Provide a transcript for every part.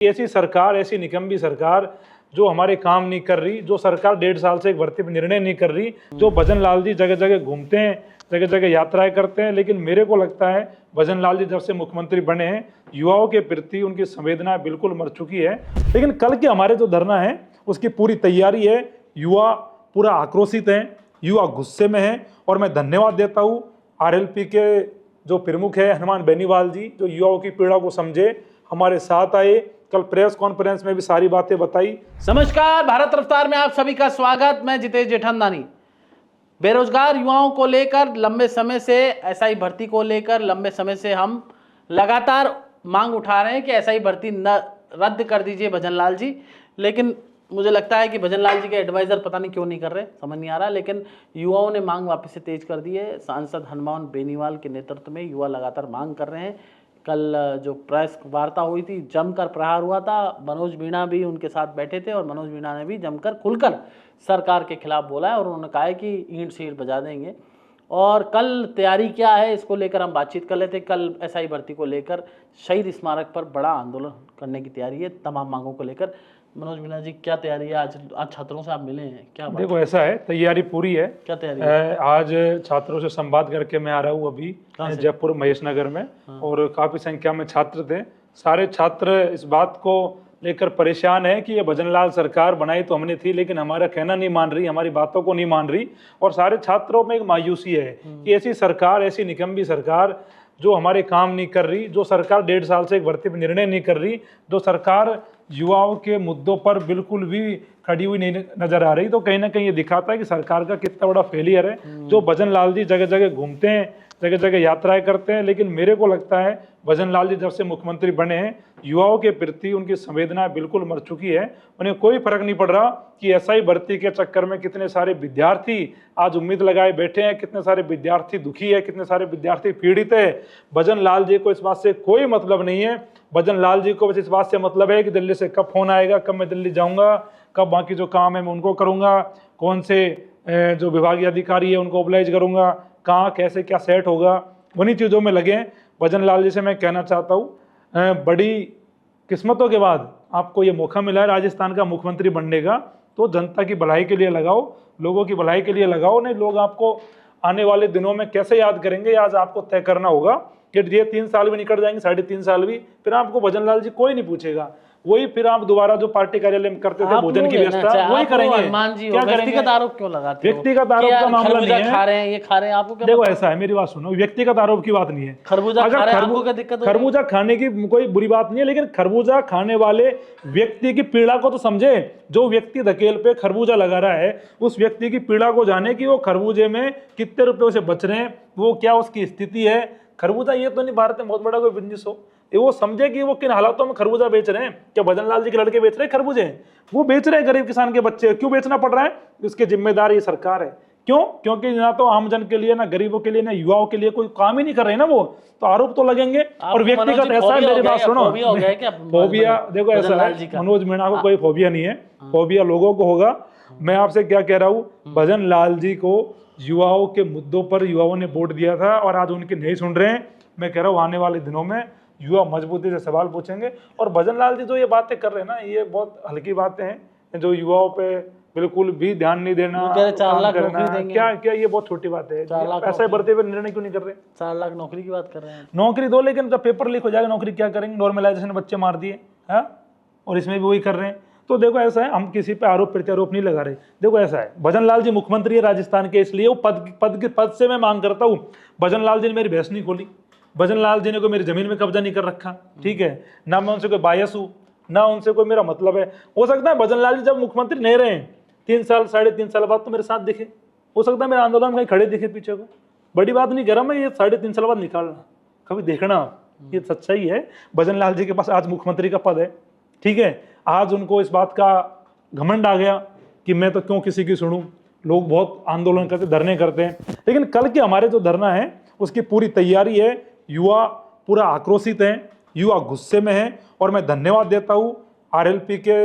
ऐसी सरकार, ऐसी निकम्मी सरकार जो हमारे काम नहीं कर रही, जो सरकार 1.5 साल से एक भर्ती पर निर्णय नहीं कर रही, जो भजन लाल जी जगह जगह घूमते हैं, जगह जगह यात्राएं करते हैं। लेकिन मेरे को लगता है भजन लाल जी जब से मुख्यमंत्री बने हैं, युवाओं के प्रति उनकी संवेदना बिल्कुल मर चुकी है। लेकिन कल के हमारे जो धरना है उसकी पूरी तैयारी है। युवा पूरा आक्रोशित हैं, युवा गुस्से में हैं। और मैं धन्यवाद देता हूँ RLP के जो प्रमुख है हनुमान बेनीवाल जी, जो युवाओं की पीड़ा को समझे, हमारे साथ आए, कल प्रेस कॉन्फ्रेंस में भी सारी बातें बताई। नमस्कार, भारत रफ्तार में आप सभी का स्वागत। मैं जितेश जेठनदानी। बेरोजगार युवाओं को लेकर लंबे समय से एसआई भर्ती को लेकर लंबे समय से हम लगातार मांग उठा रहे हैं कि एसआई भर्ती न रद्द कर दीजिए भजन लाल जी। लेकिन मुझे लगता है कि भजन लाल जी के एडवाइजर पता नहीं क्यों नहीं कर रहे, समझ नहीं आ रहा। लेकिन युवाओं ने मांग वापस से तेज कर दी है। सांसद हनुमान बेनीवाल के नेतृत्व में युवा लगातार मांग कर रहे हैं। कल जो प्रेस वार्ता हुई थी, जमकर प्रहार हुआ था। मनोज मीणा भी उनके साथ बैठे थे और मनोज मीणा ने भी जमकर खुलकर सरकार के खिलाफ बोला है और उन्होंने कहा है कि ईंट सीट बजा देंगे। और कल तैयारी क्या है इसको लेकर हम बातचीत कर लेते। कल एसआई भर्ती को लेकर शहीद स्मारक पर बड़ा आंदोलन करने की तैयारी है तमाम मांगों को लेकर। मनोज मीणा जी, क्या तैयारी है? आज छात्रों से आप मिले हैं, क्या बात? देखो, ऐसा है, तैयारी पूरी है। क्या तैयारी है? आज छात्रों से संवाद करके मैं आ रहा हूँ अभी जयपुर महेश नगर में। और काफी संख्या में छात्र थे। सारे छात्र इस बात को लेकर परेशान है कि ये भजन लाल सरकार बनाई तो हमने थी, लेकिन हमारा कहना नहीं मान रही, हमारी बातों को नहीं मान रही। और सारे छात्रों में एक मायूसी है कि ऐसी सरकार, ऐसी निकम्मी सरकार जो हमारे काम नहीं कर रही, जो सरकार 1.5 साल से एक भर्ती पर निर्णय नहीं कर रही, जो सरकार युवाओं के मुद्दों पर बिल्कुल भी खड़ी हुई नहीं नजर आ रही, तो कहीं ना कहीं ये दिखाता है कि सरकार का कितना बड़ा फेलियर है। जो भजन लाल जी जगह जगह घूमते हैं, जगह जगह यात्राएं करते हैं। लेकिन मेरे को लगता है भजन लाल जी जब से मुख्यमंत्री बने हैं, युवाओं के प्रति उनकी संवेदना बिल्कुल मर चुकी है। उन्हें कोई फर्क नहीं पड़ रहा कि एसआई भर्ती के चक्कर में कितने सारे विद्यार्थी आज उम्मीद लगाए बैठे हैं, कितने सारे विद्यार्थी दुखी है, कितने सारे विद्यार्थी पीड़ित है। भजन लाल जी को इस बात से कोई मतलब नहीं है। भजन लाल जी को बस इस बात से मतलब है कि दिल्ली से कब फोन आएगा, कब मैं दिल्ली जाऊंगा, कब बाकी जो काम है मैं उनको करूंगा, कौन से जो विभागीय अधिकारी है उनको ओबलाइज करूंगा, कहाँ कैसे क्या सेट होगा, उन्हीं चीज़ों में लगे हैं। भजन लाल जी से मैं कहना चाहता हूँ, बड़ी किस्मतों के बाद आपको ये मौका मिला है राजस्थान का मुख्यमंत्री बनने का, तो जनता की भलाई के लिए लगाओ, लोगों की भलाई के लिए लगाओ। नहीं, लोग आपको आने वाले दिनों में कैसे याद करेंगे, आज आपको तय करना होगा कि ये 3 साल भी निकल जाएंगे, 3.5 साल भी, फिर आपको भजन लाल जी कोई नहीं पूछेगा। वही फिर आप दोबारा जो पार्टी कार्यालय में करते थे भोजन की व्यवस्था, वही करेंगे। क्या व्यक्तिगत आरोप क्यों लगाते हो? व्यक्तिगत आरोप का मामला नहीं है। खा रहे हैं, ये खा रहे हैं, आपको क्या? देखो, ऐसा है, मेरी बात सुनो, व्यक्तिगत आरोप की बात नहीं है। खरबूजा खा रहे हैं, आपको क्या दिक्कत? खरबूजा खाने की कोई बुरी बात नहीं है, लेकिन खरबूजा खाने वाले व्यक्ति की पीड़ा को तो समझे। जो व्यक्ति धकेल पे खरबूजा लगा रहा है, उस व्यक्ति की पीड़ा को जाने कि वो खरबूजे में कितने रुपए से बच रहे हैं, वो क्या उसकी स्थिति है। खरबूजा ये तो नहीं भारत में बहुत बड़ा कोई बिजनेस हो, वो समझे कि वो किन हालातों में खरबूजा बेच रहे हैं। क्या भजन लाल जी के लड़के बेच रहे हैं खरबूजे? वो बेच रहे हैं गरीब किसान के बच्चे। क्यों बेचना पड़ रहा है? इसके जिम्मेदार ये सरकार है। क्यों? क्योंकि ना तो आमजन के लिए, ना गरीबों के लिए, ना युवाओं के लिए कोई काम ही नहीं कर रहे ना वो, तो आरोप तो लगेंगे। और व्यक्तिगत ऐसा है, मेरी बात सुनो, फोबिया, देखो ऐसा है, मनोज मीणा को कोई फोबिया नहीं है, फोबिया लोगों को होगा। मैं आपसे क्या कह रहा हूँ, भजन लाल जी को युवाओं के मुद्दों पर युवाओं ने वोट दिया था और आज उनकी नहीं सुन रहे हैं। मैं कह रहा हूँ आने वाले दिनों में युवा मजबूती से सवाल पूछेंगे। और भजन लाल जी जो ये बातें कर रहे हैं ना, ये बहुत हल्की बातें हैं, जो युवाओं पे बिल्कुल भी ध्यान नहीं देना, 4 लाख नौकरी देंगे। क्या ये बहुत छोटी बात है। ऐसा बढ़ते हुए निर्णय क्यों नहीं कर रहे? 4 लाख नौकरी की बात कर रहे हैं। नौकरी दो, लेकिन जब पेपर लीक हो जाएगा नौकरी क्या करेंगे? नॉर्मलाइजेशन बच्चे मार दिए है, और इसमें भी वही कर रहे हैं। तो देखो, ऐसा है, हम किसी पे आरोप प्रत्यारोप नहीं लगा रहे। देखो, ऐसा है, भजन लाल जी मुख्यमंत्री है राजस्थान के, इसलिए वो पद से मैं मांग करता हूँ। भजन लाल जी ने मेरी भैंस नहीं खोली, भजन लाल जी ने कोई मेरी जमीन में कब्जा नहीं कर रखा, ठीक है ना। मैं उनसे कोई बायस हूँ, ना उनसे कोई मेरा मतलब है। हो सकता है भजन लाल जी जब मुख्यमंत्री नहीं रहे 3 साल 3.5 साल बाद तो मेरे साथ दिखे, हो सकता है मेरे आंदोलन में कहीं खड़े दिखे पीछे को। बड़ी बात नहीं कह रहा मैं, ये 3.5 साल बाद निकालना, कभी देखना, ये सच्चाई है। भजन लाल जी के पास आज मुख्यमंत्री का पद है, ठीक है। आज उनको इस बात का घमंड आ गया कि मैं तो क्यों किसी की सुनूं। लोग बहुत आंदोलन करते, धरने करते हैं, लेकिन कल के हमारे जो धरना है उसकी पूरी तैयारी है। युवा पूरा आक्रोशित हैं, युवा गुस्से में हैं। और मैं धन्यवाद देता हूँ RLP के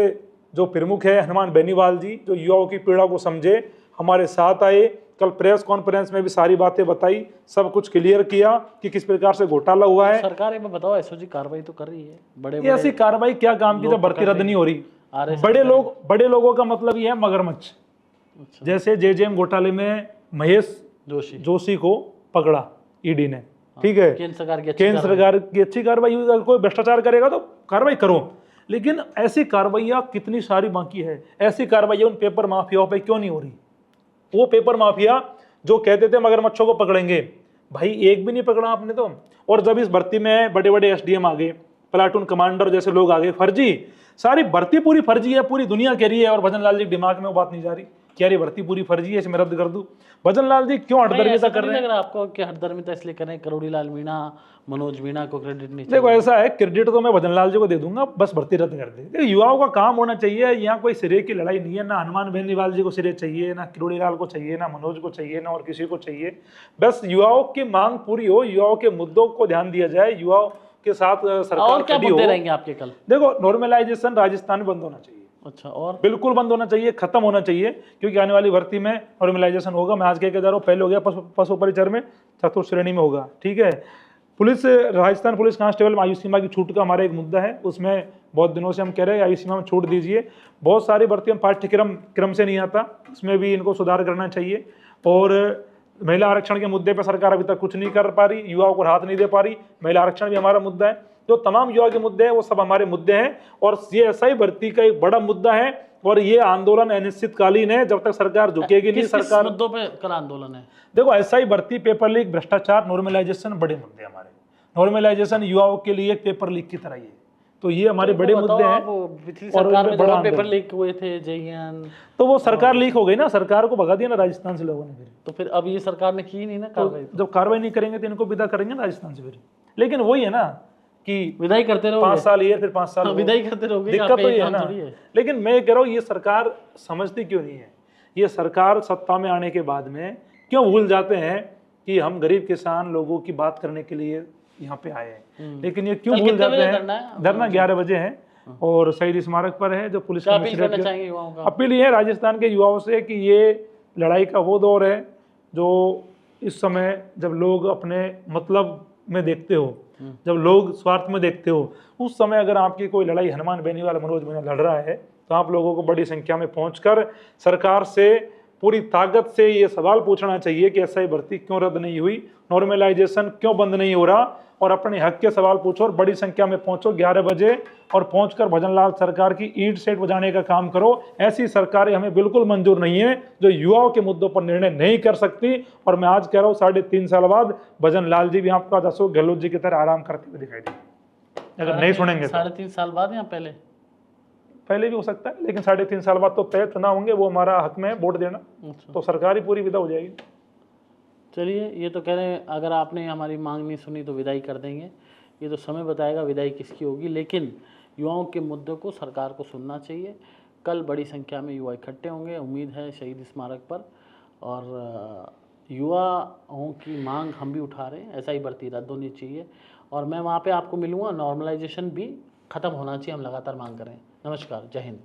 जो प्रमुख है हनुमान बेनीवाल जी, जो युवाओं की पीड़ा को समझे, हमारे साथ आए, कल प्रेस कॉन्फ्रेंस में भी सारी बातें बताई, सब कुछ क्लियर किया कि किस प्रकार से घोटाला हुआ है। सरकार एक बार बताओ, एसओजी कार्रवाई तो कर रही है, बड़े ये ऐसी कार्रवाई क्या काम की जब भर्ती रद्द नहीं हो रही? बड़े लोगों का मतलब ये है मगरमच्छ। जैसे जेजेएम घोटाले में महेश जोशी को पकड़ा ईडी ने, ठीक है, केंद्र सरकार की अच्छी कार्रवाई हुई। अगर कोई भ्रष्टाचार करेगा तो कार्रवाई करो, लेकिन ऐसी कार्रवाइयां कितनी सारी बाकी है। ऐसी कार्रवाइयां उन पेपर माफियाओं पे क्यों नहीं हो रही? वो पेपर माफिया जो कहते थे मगरमच्छों को पकड़ेंगे, भाई एक भी नहीं पकड़ा आपने तो। और जब इस भर्ती में बड़े बड़े एसडीएम आ गए, प्लाटून कमांडर जैसे लोग आ गए, फर्जी, सारी भर्ती पूरी फर्जी है, पूरी दुनिया कह रही है, और भजन लाल जी दिमाग में वो बात नहीं जा रही कि यार ये भर्ती पूरी फर्जी है, इसमें रद्द कर दूं। भजन लाल जी क्यों हठधर्मिता कर रहे हैं? आपको क्या हठधर्मिता इसलिए कर रहे हैं? करोड़ी लाल मीणा, मनोज मीणा को क्रेडिट नहीं? देखो ऐसा है, क्रेडिट तो मैं भजन लाल जी को दे दूंगा, बस भर्ती रद्द कर दे। युवाओं का काम होना चाहिए, यहाँ कोई सिरे की लड़ाई नहीं है, ना हनुमान बेनीवाल जी को सिरे चाहिए, ना करोड़ी लाल को चाहिए, ना मनोज को चाहिए, ना और किसी को चाहिए। बस युवाओं की मांग पूरी हो, युवाओं के मुद्दों को ध्यान दिया जाए, युवाओं के साथ सरकार क्या मुद्दे रहेंगे आपके कल? देखो, नॉर्मलाइजेशन राजस्थान में बंद होना चाहिए। अच्छा, और बिल्कुल बंद होना चाहिए, खत्म होना चाहिए, क्योंकि आने वाली भर्ती में नॉर्मलाइजेशन होगा। मैं आज कह के जा रहा हूँ, पहले हो गया पशु परिचर में, चतुर्थ श्रेणी में होगा, ठीक है। पुलिस, राजस्थान पुलिस कांस्टेबल में आयु सीमा की छूट का हमारा एक मुद्दा है, उसमें बहुत दिनों से हम कह रहे हैं आयु सीमा में छूट दीजिए। बहुत सारी भर्तियां पाठ्यक्रम से नहीं आता, उसमें भी इनको सुधार करना चाहिए। और महिला आरक्षण के मुद्दे पर सरकार अभी तक कुछ नहीं कर पा रही, युवाओं को राहत नहीं दे पा रही। महिला आरक्षण भी हमारा मुद्दा है। जो तमाम युवा के मुद्दे हैं वो सब हमारे मुद्दे हैं, और ये एसआई भर्ती का एक बड़ा मुद्दा है, और ये आंदोलन अनिश्चितकालीन है जब तक सरकार झुकेगी नहीं। सरकार मुद्दों पे कल आंदोलन है। देखो, एसआई भर्ती, पेपर लीक, भ्रष्टाचार, नॉर्मलाइजेशन बड़े मुद्दे हमारे। नॉर्मलाइजेशन युवाओं के लिए एक पेपर लीक की तरह ही है, तो ये हमारे बड़े मुद्दे हैं। पिछली सरकार में बड़ा पेपर लीक हुए थे जेईएन, तो वो सरकार लीक हो गई ना, सरकार को भगा दिया ना राजस्थान से लोगों ने। तो फिर अब ये सरकार ने की नहीं ना कार्रवाई। जब कार्रवाई नहीं करेंगे तो इनको विदा करेंगे राजस्थान से फिर। लेकिन वही है ना कि विदाई करते रहो, 5 साल ये, फिर 5 साल विदाई करते रहोगे, दिक्कत तो ये है ना। लेकिन मैं कह रहा हूँ, ये सरकार समझती क्यों नहीं है? ये सरकार सत्ता में आने के बाद में क्यों भूल जाते हैं कि हम गरीब किसान लोगों की बात करने के लिए यहाँ पे आए हैं। लेकिन ये क्यों भूल जाते हैं? धरना 11 बजे है और शहीद स्मारक पर है। जो पुलिस अपील ये है राजस्थान के युवाओं से कि ये लड़ाई का वो दौर है जो इस समय जब लोग अपने मतलब में देखते हो, जब लोग स्वार्थ में देखते हो, उस समय अगर आपकी कोई लड़ाई हनुमान बेनीवाल, मनोज मीणा लड़ रहा है, तो आप लोगों को बड़ी संख्या में पहुंचकर सरकार से पूरी ताकत से ये सवाल पूछना चाहिए कि एसआई भर्ती क्यों रद्द नहीं हुई, नॉर्मलाइजेशन क्यों बंद नहीं हो रहा, और अपने हक के सवाल पूछो और बड़ी संख्या में पहुंचो 11 बजे, और पहुंचकर भजनलाल सरकार की ईंट सेट बजाने का काम करो। ऐसी सरकारें हमें बिल्कुल मंजूर नहीं है जो युवाओं के मुद्दों पर निर्णय नहीं कर सकती। और मैं आज कह रहा हूँ 3.5 साल बाद भजनलाल जी भी आपको आज अशोक गहलोत जी की तरह आराम करते हुए दिखाई देंगे, अगर नहीं सुनेंगे। 3.5 साल बाद या पहले भी हो सकता है, लेकिन 3.5 साल बाद तो तय चुनाव होंगे, वो हमारा हक में वोट देना। तो सरकार ही पूरी विदा हो जाएगी। चलिए, ये तो कह रहे हैं अगर आपने हमारी मांग नहीं सुनी तो विदाई कर देंगे। ये तो समय बताएगा विदाई किसकी होगी, लेकिन युवाओं के मुद्दों को सरकार को सुनना चाहिए। कल बड़ी संख्या में युवा इकट्ठे होंगे, उम्मीद है शहीद स्मारक पर, और युवाओं की मांग हम भी उठा रहे हैं, ऐसा ही भर्ती रद्द होनी चाहिए, और मैं वहाँ पे आपको मिलूँगा। नॉर्मलाइजेशन भी ख़त्म होना चाहिए, हम लगातार मांग करें। नमस्कार, जय हिंद।